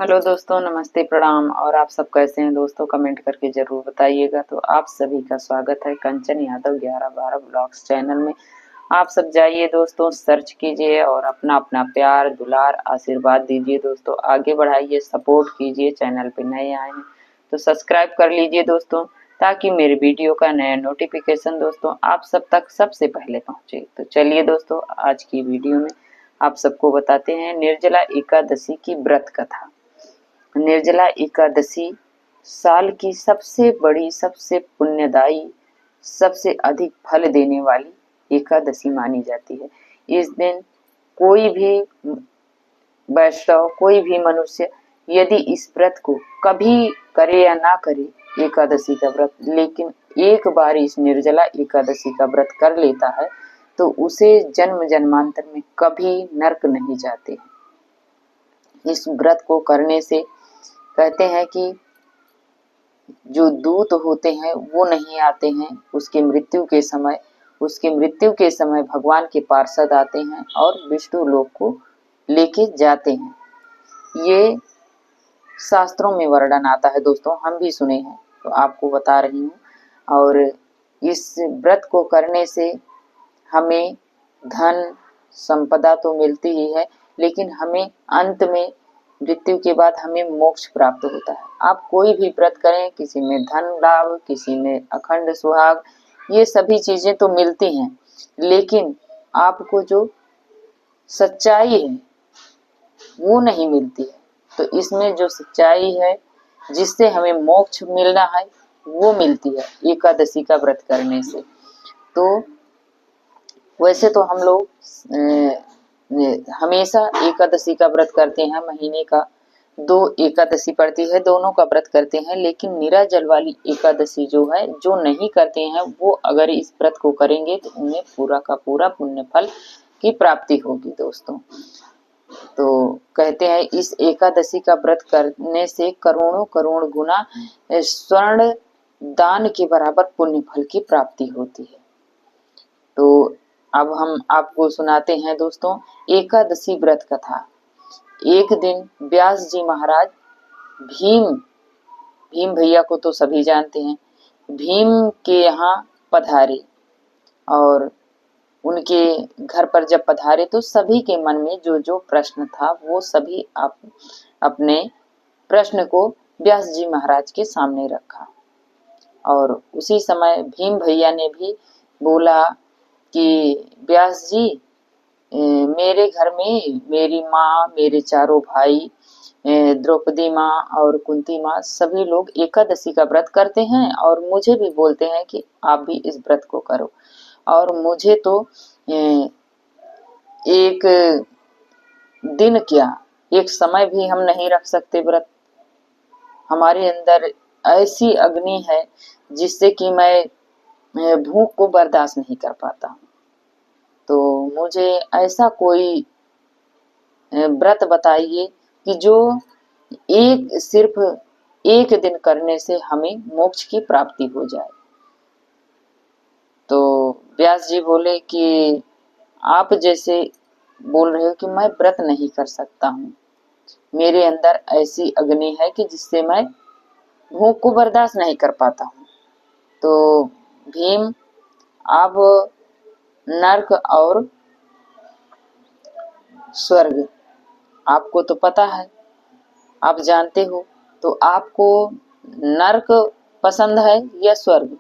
Hello दोस्तों, नमस्ते, प्रणाम। और आप सब कैसे हैं दोस्तों? कमेंट करके जरूर बताइएगा। तो आप सभी का स्वागत है कंचन यादव 11/12 ब्लॉग्स चैनल में। आप सब जाइए दोस्तों, सर्च कीजिए और अपना अपना प्यार दुलार आशीर्वाद दीजिए दोस्तों। आगे बढ़ाइए, सपोर्ट कीजिए। चैनल पे नए आए हैं तो सब्सक्राइब कर लीजिए दोस्तों, ताकि मेरे वीडियो का नया नोटिफिकेशन दोस्तों आप सब तक सबसे पहले पहुंचे। तो चलिए दोस्तों, आज की वीडियो में आप सबको बताते हैं निर्जला एकादशी की व्रत कथा। निर्जला एकादशी साल की सबसे बड़ी, सबसे पुण्यदायी, सबसे अधिक फल देने वाली एकादशी मानी जाती है। इस दिन कोई भी वैष्णव, कोई भी मनुष्य यदि इस व्रत को कभी करे या ना करे, एकादशी का व्रत, लेकिन एक बार इस निर्जला एकादशी का व्रत कर लेता है तो उसे जन्म जन्मांतर में कभी नरक नहीं जाते। इस व्रत को करने से कहते हैं कि जो दूत होते हैं वो नहीं आते हैं उसके मृत्यु के समय भगवान के पार्षद आते हैं और विष्णु लोक को लेके जाते हैं। ये शास्त्रों में वर्णन आता है दोस्तों, हम भी सुने हैं तो आपको बता रही हूँ। और इस व्रत को करने से हमें धन संपदा तो मिलती ही है, लेकिन हमें अंत में मृत्यु के बाद हमें मोक्ष प्राप्त होता है। आप कोई भी व्रत करें, किसी में धन लाभ, किसी में अखंड सुहाग, ये सभी चीजें तो मिलती हैं, लेकिन आपको जो सच्चाई है वो नहीं मिलती है। तो इसमें जो सच्चाई है जिससे हमें मोक्ष मिलना है वो मिलती है एकादशी का व्रत करने से। तो वैसे तो हम लोग हमेशा एकादशी का व्रत करते हैं, महीने का 2 एकादशी पड़ती है, दोनों का व्रत करते हैं। लेकिन निराजल वाली एकादशी जो है, जो नहीं करते हैं वो अगर इस व्रत को करेंगे तो उन्हें पूरा का पूरा पुण्य फल की प्राप्ति होगी दोस्तों। तो कहते हैं इस एकादशी का व्रत करने से करोड़ों करोड़ गुना स्वर्ण दान के बराबर पुण्य फल की प्राप्ति होती है। तो अब हम आपको सुनाते हैं दोस्तों एकादशी व्रत कथा। एक दिन व्यास जी महाराज भीम भैया को तो सभी जानते हैं, भीम के यहाँ पधारे और उनके घर पर जब पधारे तो सभी के मन में जो जो प्रश्न था वो सभी अपने प्रश्न को व्यास जी महाराज के सामने रखा। और उसी समय भीम भैया ने भी बोला कि व्यास जी, मेरे घर में मेरी माँ, मेरे चारों भाई, द्रौपदी माँ और कुंती माँ, सभी लोग एकादशी का व्रत करते हैं और मुझे भी बोलते हैं कि आप भी इस व्रत को करो। और मुझे तो एक दिन क्या, एक समय भी हम नहीं रख सकते व्रत। हमारे अंदर ऐसी अग्नि है जिससे कि मैं भूख को बर्दाश्त नहीं कर पाता हूँ। तो मुझे ऐसा कोई व्रत बताइए कि जो सिर्फ एक दिन करने से हमें मोक्ष की प्राप्ति हो जाए। तो व्यास जी बोले कि आप जैसे बोल रहे हो कि मैं व्रत नहीं कर सकता हूँ, मेरे अंदर ऐसी अग्नि है कि जिससे मैं भूख को बर्दाश्त नहीं कर पाता हूँ। तो भीम, आप नर्क और स्वर्ग आपको तो पता है, आप जानते हो, तो आपको नर्क पसंद है या स्वर्ग?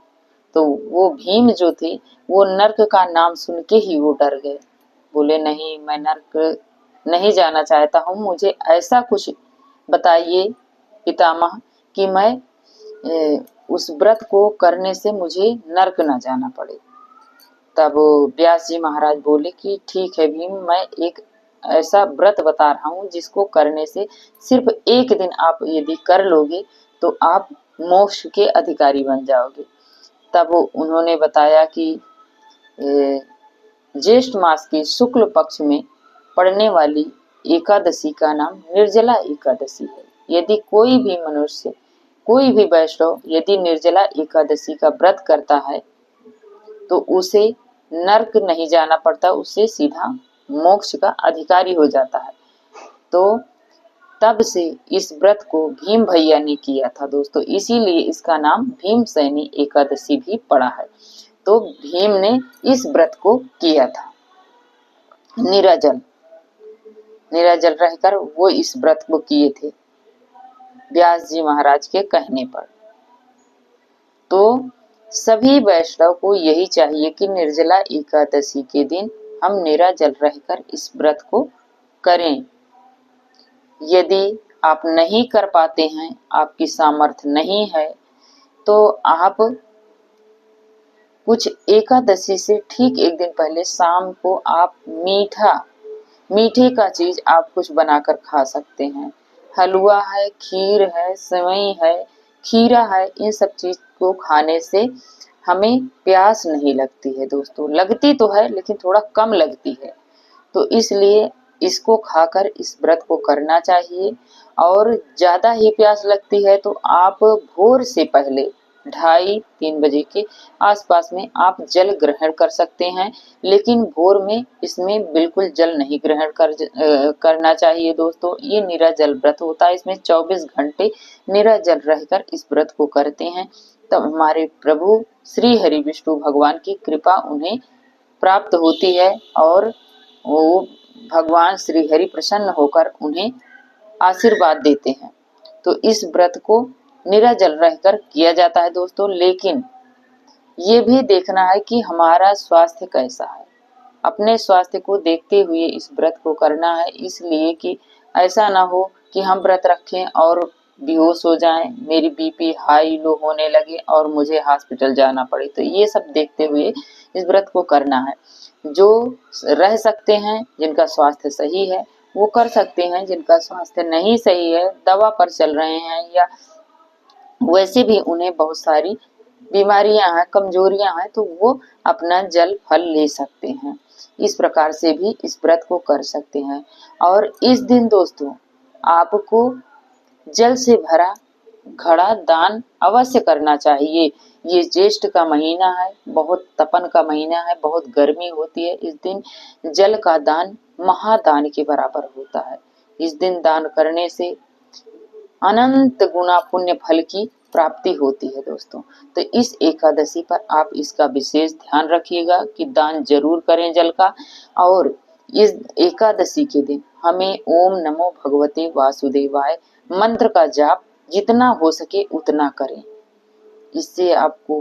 तो वो भीम जो थे वो नर्क का नाम सुन के ही वो डर गए। बोले नहीं, मैं नर्क नहीं जाना चाहता हूँ, मुझे ऐसा कुछ बताइए पितामह कि मैं उस व्रत को करने से मुझे नर्क ना जाना पड़े। तब व्यास जी महाराज बोले कि ठीक है भीम, मैं एक ऐसा व्रत बता रहा हूँ जिसको करने से सिर्फ एक दिन आप यदि कर लोगे तो आप मोक्ष के अधिकारी बन जाओगे। तब उन्होंने बताया कि ज्येष्ठ मास की शुक्ल पक्ष में पड़ने वाली एकादशी का नाम निर्जला एकादशी है। यदि कोई भी मनुष्य, कोई भी वैष्णव यदि निर्जला एकादशी का व्रत करता है तो उसे नरक नहीं जाना पड़ता, उससे सीधा मोक्ष का अधिकारी हो जाता है। तो तब से इस व्रत को भीम भैया ने किया था दोस्तों, इसीलिए इसका नाम भीमसेनी एकादशी भी पड़ा है। तो भीम ने इस व्रत को किया था, निराजल निराजल रहकर वो इस व्रत को किए थे व्यास जी महाराज के कहने पर। तो सभी वैष्णव को यही चाहिए कि निर्जला एकादशी के दिन हम निराजल रहकर इस व्रत को करें। यदि आप नहीं कर पाते हैं, आपकी सामर्थ्य नहीं है, तो आप कुछ एकादशी से ठीक एक दिन पहले शाम को आप मीठे का चीज आप कुछ बनाकर खा सकते हैं। हलवा है, खीर है, सेवई है, खीरा है, इन सब चीज को खाने से हमें प्यास नहीं लगती है दोस्तों। लगती तो है लेकिन थोड़ा कम लगती है। तो इसलिए इसको खाकर इस व्रत को करना चाहिए। और ज्यादा ही प्यास लगती है तो आप भोर से पहले 2:30-3 बजे के आसपास में आप जल ग्रहण कर सकते हैं, लेकिन भोर में इसमें बिल्कुल जल नहीं ग्रहण करना चाहिए दोस्तों। ये निराजल व्रत होता है, इसमें 24 घंटे निराजल रहकर इस व्रत को करते हैं, तब हमारे प्रभु श्री हरि विष्णु भगवान की कृपा उन्हें प्राप्त होती है और वो भगवान श्री हरि प्रसन्न होकर उन्हें आशीर्वाद देते हैं। तो इस व्रत को निराजल रहकर किया जाता है दोस्तों, लेकिन ये भी देखना है कि हमारा स्वास्थ्य कैसा है। अपने स्वास्थ्य को देखते हुए इस व्रत को करना है, इसलिए कि ऐसा ना हो कि हम व्रत रखें और बेहोश हो जाएं, मेरी बीपी हाई लो होने लगे और मुझे हॉस्पिटल जाना पड़े। तो ये सब देखते हुए इस व्रत को करना है। जो रह सकते हैं, जिनका स्वास्थ्य सही है वो कर सकते हैं, जिनका स्वास्थ्य नहीं सही है, दवा पर चल रहे हैं या वैसे भी उन्हें बहुत सारी बीमारियां हैं, कमजोरियां हैं, तो वो अपना जल फल ले सकते हैं। इस प्रकार से भी इस व्रत को कर सकते हैं। और इस दिन दोस्तों आपको जल से भरा घड़ा दान अवश्य करना चाहिए। ये ज्येष्ठ का महीना है, बहुत तपन का महीना है, बहुत गर्मी होती है। इस दिन जल का दान महादान के बराबर होता है। इस दिन दान करने से अनंत गुना पुण्य फल की प्राप्ति होती है दोस्तों। तो इस एकादशी पर आप इसका विशेष ध्यान रखिएगा कि दान जरूर करें जल का। और इस एकादशी के दिन हमें ओम नमो भगवते वासुदेवाय मंत्र का जाप जितना हो सके उतना करें। इससे आपको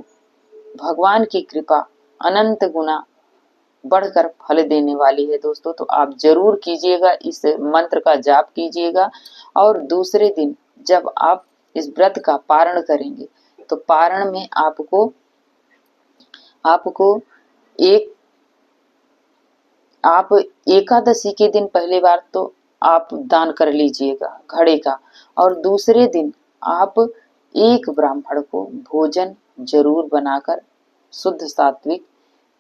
भगवान की कृपा अनंत गुना बढ़कर फल देने वाली है दोस्तों। तो आप जरूर कीजिएगा, इस मंत्र का जाप कीजिएगा। और दूसरे दिन जब आप इस व्रत का पारण करेंगे तो पारण में आपको आप एकादशी के दिन पहली बार तो आप दान कर लीजिएगा घड़े का, और दूसरे दिन आप एक ब्राह्मण को भोजन जरूर बनाकर शुद्ध सात्विक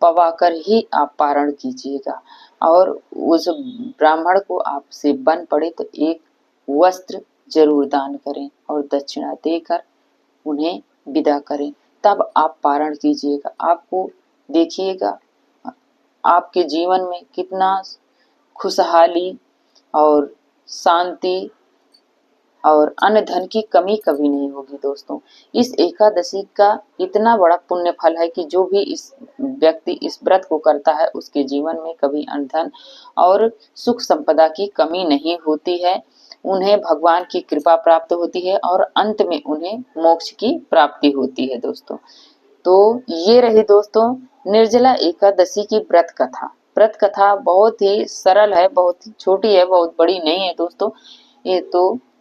पवाकर ही आप पारण कीजिएगा। और उस ब्राह्मण को आपसे बन पड़े तो एक वस्त्र जरूर दान करें और दक्षिणा देकर उन्हें विदा करें, तब आप पारण कीजिएगा। आपको देखिएगा आपके जीवन में कितना खुशहाली और शांति और अन्न धन की कमी कभी नहीं होगी दोस्तों। इस एकादशी का इतना बड़ा पुण्य फल है कि जो भी इस व्यक्ति इस व्रत को करता है उसके जीवन में कभी अन्न धन और सुख संपदा की कमी नहीं होती है। उन्हें भगवान की कृपा प्राप्त होती है और अंत में उन्हें मोक्ष की प्राप्ति होती है दोस्तों। तो ये रही दोस्तों निर्जला एकादशी की व्रत कथा। व्रत कथा बहुत ही सरल है, बहुत ही छोटी है, बहुत बड़ी नहीं है दोस्तों।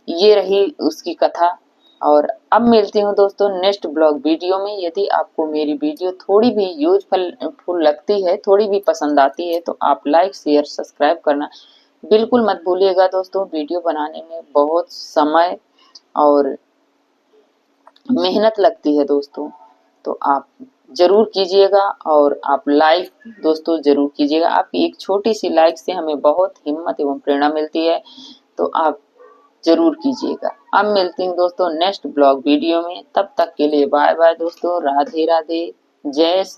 ये रही उसकी कथा। और अब मिलती हूँ दोस्तों नेक्स्ट ब्लॉग वीडियो में। यदि आपको मेरी वीडियो थोड़ी भी यूजफुल लगती है, थोड़ी भी पसंद आती है, तो आप लाइक शेयर सब्सक्राइब करना बिल्कुल मत भूलिएगा दोस्तों। वीडियो बनाने में बहुत समय और मेहनत लगती है दोस्तों, तो आप जरूर कीजिएगा। और आप लाइक दोस्तों जरूर कीजिएगा। आपकी एक छोटी सी लाइक से हमें बहुत हिम्मत एवं प्रेरणा मिलती है, तो आप जरूर कीजिएगा। अब मिलती हूँ दोस्तों नेक्स्ट ब्लॉग वीडियो में, तब तक के लिए बाय बाय दोस्तों। राधे राधे, जय श्री